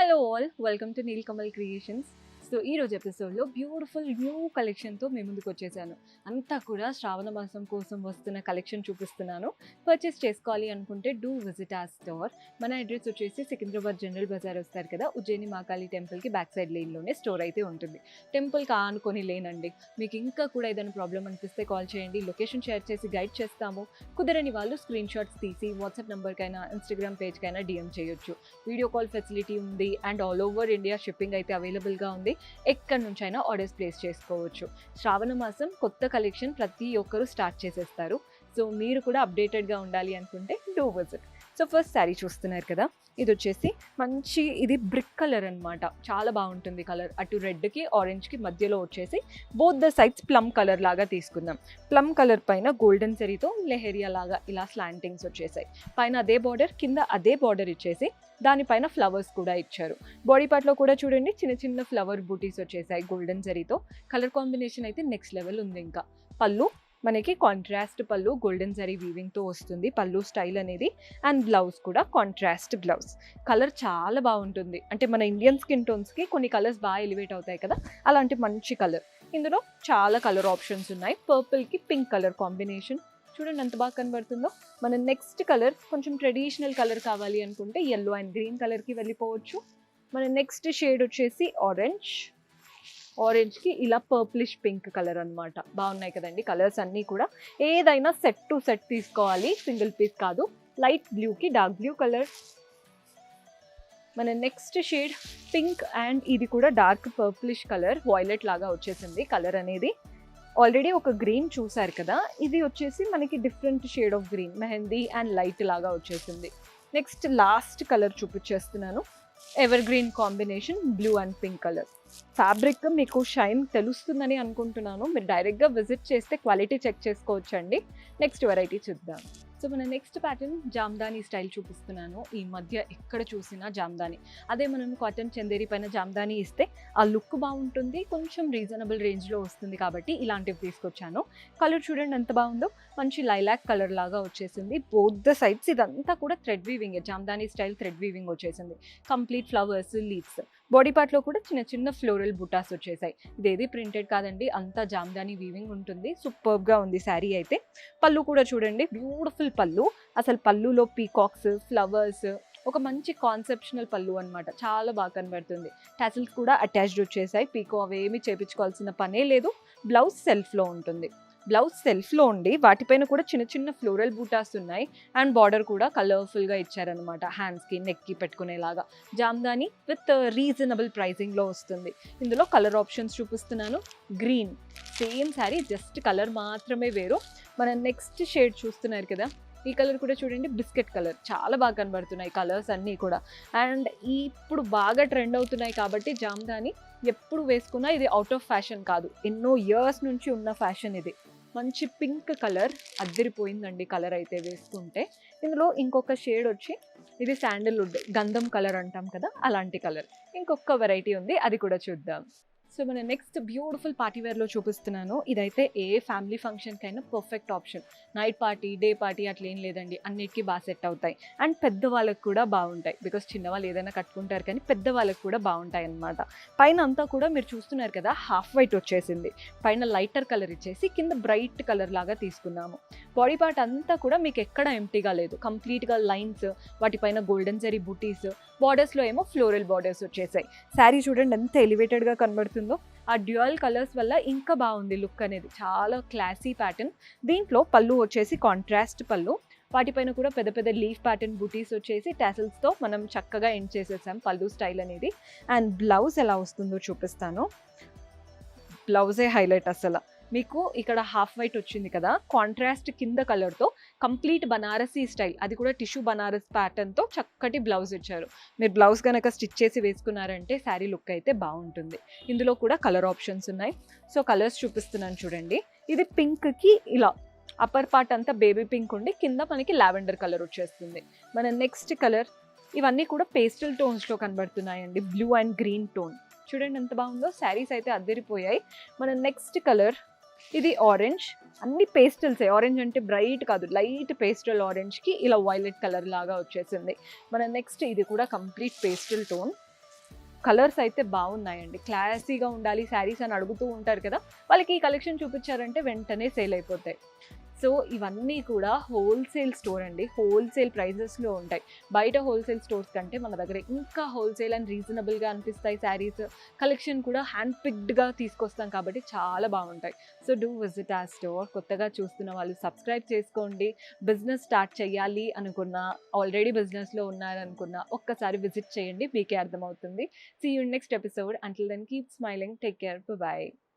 Hello all, welcome to Nilkamal creations. So ఈరోజు ఎపిసోడ్లో beautiful new కలెక్షన్తో మేము ముందుకు వచ్చేసాను. అంతా కూడా శ్రావణ మాసం కోసం వస్తున్న కలెక్షన్ చూపిస్తున్నాను. పర్చేస్ చేసుకోవాలి అనుకుంటే డూ విజిట్ ఆ స్టోర్. మన అడ్రస్ వచ్చేసి సికింద్రాబాద్ జనరల్ బజార్ వస్తారు కదా, ఉజ్జయిని మహాకాళి టెంపుల్కి బ్యాక్ సైడ్ లేన్లోనే స్టోర్ అయితే ఉంటుంది. టెంపుల్కి ఆనుకొని లేనండి. మీకు ఇంకా కూడా ఏదైనా ప్రాబ్లం అనిపిస్తే కాల్ చేయండి, లొకేషన్ షేర్ చేసి గైడ్ చేస్తాము. కుదరని వాళ్ళు స్క్రీన్ షాట్స్ తీసి వాట్సాప్ నెంబర్కైనా ఇన్స్టాగ్రామ్ పేజ్కైనా డిఎం చేయొచ్చు. వీడియో కాల్ ఫెసిలిటీ ఉంది and all over India shipping అయితే అవైలబుల్గా ఉంది. ఎక్కడి నుంచైనా ఆర్డర్స్ ప్లేస్ చేసుకోవచ్చు. శ్రావణ మాసం కొత్త కలెక్షన్ ప్రతి ఒక్కరూ స్టార్ట్ చేసేస్తారు. సో మీరు కూడా అప్డేటెడ్గా ఉండాలి అనుకుంటే do visit. So first sari చూస్తున్నారు కదా, ఇది వచ్చేసి ఇది బ్రిక్ కలర్ అనమాట. చాలా బాగుంటుంది కలర్. అటు రెడ్కి ఆరెంజ్కి మధ్యలో వచ్చేసి both the sides plum colour లాగా తీసుకుందాం. ప్లమ్ కలర్ పైన గోల్డెన్ జరీతో లెహరియా లాగా ఇలా స్లాంటింగ్స్ వచ్చేసాయి. పైన అదే బార్డర్, కింద అదే బార్డర్ ఇచ్చేసి దానిపైన ఫ్లవర్స్ కూడా ఇచ్చారు. బాడీ పార్ట్లో కూడా చూడండి చిన్న చిన్న ఫ్లవర్ బూటీస్ వచ్చేసాయి గోల్డెన్ జరీతో. కలర్ కాంబినేషన్ అయితే నెక్స్ట్ లెవెల్ ఉంది. ఇంకా పళ్ళు మనకి కాంట్రాస్ట్ పళ్ళు, గోల్డెన్ జరీ వీవింగ్తో వస్తుంది పళ్ళు స్టైల్ అనేది. అండ్ బ్లౌజ్ కూడా కాంట్రాస్ట్ బ్లౌజ్. కలర్ చాలా బాగుంటుంది. అంటే మన ఇండియన్ స్కిన్ టోన్స్కి కొన్ని కలర్స్ బాగా ఎలివేట్ అవుతాయి కదా, అలాంటి మంచి కలర్. ఇందులో చాలా కలర్ ఆప్షన్స్ ఉన్నాయి. పర్పుల్కి పింక్ కలర్ కాంబినేషన్ చూడండి ఎంత బాగా కనబడుతుందో. మన నెక్స్ట్ కలర్ కొంచెం ట్రెడిషనల్ కలర్ కావాలి అనుకుంటే ఎల్లో అండ్ గ్రీన్ కలర్కి వెళ్ళిపోవచ్చు. మన నెక్స్ట్ షేడ్ వచ్చేసి ఆరెంజ్కి ఇలా పర్ప్లిష్ పింక్ కలర్ అనమాట. బాగున్నాయి కదండి కలర్స్ అన్నీ కూడా. ఏదైనా సెట్ టు సెట్ తీసుకోవాలి, సింగిల్ పీస్ కాదు. లైట్ బ్లూకి డార్క్ బ్లూ కలర్. మన నెక్స్ట్ షేడ్ పింక్ అండ్ ఇది కూడా డార్క్ పర్ప్లిష్ కలర్, వాయిలెట్ లాగా వచ్చేసింది కలర్ అనేది. ఆల్రెడీ ఒక గ్రీన్ చూసారు కదా, ఇది వచ్చేసి మనకి different shade of green, mehndi and light లాగా వచ్చేసింది. నెక్స్ట్ లాస్ట్ కలర్ చూపించేస్తున్నాను. Evergreen combination, blue and pink colour. Fabric మీకు షైన్ తెలుస్తుందని అనుకుంటున్నాను. మీరు డైరెక్ట్గా విజిట్ చేస్తే క్వాలిటీ చెక్ చేసుకోవచ్చండి. నెక్స్ట్ వెరైటీ చూద్దాం. సో మన నెక్స్ట్ ప్యాటర్న్ జామ్దాని స్టైల్ చూపిస్తున్నాను. ఈ మధ్య ఎక్కడ చూసినా జామ్దాని. అదే మనం కాటన్ చందేరి పైన జామ్దాని ఇస్తే ఆ లుక్ బాగుంటుంది, కొంచెం రీజనబుల్ రేంజ్లో వస్తుంది కాబట్టి ఇలాంటివి తీసుకొచ్చాను. కలర్ చూడండి ఎంత బాగుందో, మంచి లైలాక్ కలర్ లాగా వచ్చేసింది. బోత్ ద సైడ్స్ ఇదంతా కూడా thread weaving, Jamdani style thread weaving వచ్చేసింది. Complete flowers, leaves. బాడీ పార్ట్లో కూడా చిన్న చిన్న ఫ్లోరల్ బుటాస్ వచ్చేసాయి. ఇదేది ప్రింటెడ్ కాదండి, అంతా జామ్దాని వీవింగ్ ఉంటుంది. సూపర్గా ఉంది శారీ అయితే. పళ్ళు కూడా చూడండి, బ్యూటిఫుల్ పళ్ళు. అసలు పళ్ళులో పీకాక్స్, ఫ్లవర్స్, ఒక మంచి కాన్సెప్షనల్ పళ్ళు అనమాట. చాలా బాగా కనబడుతుంది. టాసిల్స్ కూడా అటాచ్డ్ వచ్చేసాయి. పీకో అవేమి చేపించుకోవాల్సిన పనే లేదు. బ్లౌజ్ సెల్ఫ్లో ఉంటుంది. బ్లౌజ్ సెల్ఫ్లో ఉండి వాటిపైన కూడా చిన్న చిన్న ఫ్లోరల్ బూటాస్ ఉన్నాయి. అండ్ బార్డర్ కూడా కలర్ఫుల్గా ఇచ్చారనమాట. హ్యాండ్స్కి, నెక్కి పెట్టుకునేలాగా. జామ్దాని విత్ రీజనబుల్ ప్రైజింగ్లో వస్తుంది. ఇందులో కలర్ ఆప్షన్స్ చూపిస్తున్నాను. Green, same sari, just colour మాత్రమే వేరు. మన నెక్స్ట్ షేడ్ చూస్తున్నారు కదా, ఈ కలర్ కూడా చూడండి, బిస్కెట్ కలర్. చాలా బాగా కనబడుతున్నాయి కలర్స్ అన్నీ కూడా. అండ్ ఇప్పుడు బాగా ట్రెండ్ అవుతున్నాయి కాబట్టి జామ్దాని ఎప్పుడు వేసుకున్నా ఇది అవుట్ ఆఫ్ ఫ్యాషన్ కాదు, ఎన్నో ఇయర్స్ నుంచి ఉన్న ఫ్యాషన్ ఇది. మంచి పింక్ కలర్, అద్దరిపోయిందండి కలర్ అయితే వేసుకుంటే. ఇందులో ఇంకొక షేడ్ వచ్చి ఇది శాండిల్వుడ్, గంధం కలర్ అంటాం కదా, అలాంటి కలర్. ఇంకొక వెరైటీ ఉంది, అది కూడా చూద్దాం. సో మన నెక్స్ట్ బ్యూటిఫుల్ పార్టీ వేర్లో చూపిస్తున్నాను. ఇదైతే ఏ ఫ్యామిలీ ఫంక్షన్కైనా perfect option. Night party, day party అట్లా ఏం లేదండి, అన్నిటికీ బాగా సెట్ అవుతాయి. అండ్ పెద్దవాళ్ళకి కూడా బాగుంటాయి, బికాస్ చిన్నవాళ్ళు ఏదైనా కట్టుకుంటారు కానీ పెద్దవాళ్ళకి కూడా బాగుంటాయి అన్నమాట. పైన అంతా కూడా మీరు చూస్తున్నారు కదా, హాఫ్ వైట్ వచ్చేసింది. పైన లైటర్ కలర్ ఇచ్చేసి కింద బ్రైట్ కలర్ లాగా తీసుకున్నాము. బాడీ పార్ట్ అంతా కూడా మీకు ఎక్కడ ఎంటీగా లేదు, కంప్లీట్గా లైన్స్, వాటిపైన గోల్డెన్ జరీ బూటీస్, బార్డర్స్లో ఏమో ఫ్లోరల్ బార్డర్స్ వచ్చేసాయి. శారీ చూడండి ఎంత ఎలివేటెడ్గా కనబడుతుందో. ఆ డ్యూయల్ కలర్స్ వల్ల ఇంకా బాగుంది లుక్ అనేది. చాలా క్లాసీ ప్యాటర్న్. దీంట్లో పళ్ళు వచ్చేసి కాంట్రాస్ట్ పళ్ళు, వాటిపైన కూడా పెద్ద పెద్ద లీఫ్ ప్యాటర్న్ బూటీస్ వచ్చేసి టాసిల్స్తో మనం చక్కగా ఎండ్ చేసేసాం పళ్ళు స్టైల్ అనేది. అండ్ బ్లౌజ్ ఎలా వస్తుందో చూపిస్తాను. బ్లౌజే హైలైట్ అసలు. మీకు ఇక్కడ హాఫ్ వైట్ వచ్చింది కదా, కాంట్రాస్ట్ కింద కలర్తో కంప్లీట్ బనారసీ స్టైల్, అది కూడా టిష్యూ బనారస్ ప్యాటర్న్తో చక్కటి బ్లౌజ్ ఇచ్చారు. మీరు బ్లౌజ్ కనుక స్టిచ్ చేసి వేసుకున్నారంటే శారీ లుక్ అయితే బాగుంటుంది. ఇందులో కూడా కలర్ ఆప్షన్స్ ఉన్నాయి. సో కలర్స్ చూపిస్తున్నాను చూడండి. ఇది పింక్కి ఇలా అప్పర్ పార్ట్ అంతా బేబీ పింక్ ఉండి కింద మనకి లావెండర్ కలర్ వచ్చేస్తుంది. మన నెక్స్ట్ కలర్, ఇవన్నీ కూడా పేస్టల్ టోన్స్లో కనబడుతున్నాయండి. బ్లూ అండ్ గ్రీన్ టోన్ చూడండి ఎంత బాగుందో. శారీస్ అయితే అద్దరిపోయాయి. మన నెక్స్ట్ కలర్ ఇది ఆరెంజ్. అన్ని పేస్టల్సే, ఆరెంజ్ అంటే బ్రైట్ కాదు, లైట్ పేస్టల్ ఆరెంజ్కి ఇలా వైలెట్ కలర్ లాగా వచ్చేసింది. మన నెక్స్ట్ ఇది కూడా కంప్లీట్ పేస్టల్ టోన్. కలర్స్ అయితే బాగున్నాయండి. క్లాసీగా ఉండాలి శారీస్ అని అడుగుతూ ఉంటారు కదా! వాళ్ళకి ఈ కలెక్షన్ చూపించారంటే వెంటనే సేల్ అయిపోతాయి. సో ఇవన్నీ కూడా హోల్సేల్ స్టోర్ అండి. హోల్సేల్ ప్రైజెస్‌లో ఉంటాయి. బయట హోల్సేల్ స్టోర్స్ కంటే మన దగ్గర ఇంకా హోల్సేల్ అండ్ రీజనబుల్‌గా అనిపిస్తాయి శారీస్. కలెక్షన్ కూడా హ్యాండ్ పిక్డ్‌గా తీసుకొస్తాం కాబట్టి చాలా బాగుంటాయి. So do visit our store. కొత్తగా చూస్తున్న వాళ్ళు సబ్స్క్రైబ్ చేసుకోండి. బిజినెస్ స్టార్ట్ చేయాలి అనుకున్నా, ఆల్రెడీ బిజినెస్‌లో ఉన్నారనుకున్నా ఒక్కసారి విజిట్ చేయండి. మీకే అర్థమవుతుంది. See you in next episode. Until then keep smiling. Take care. By.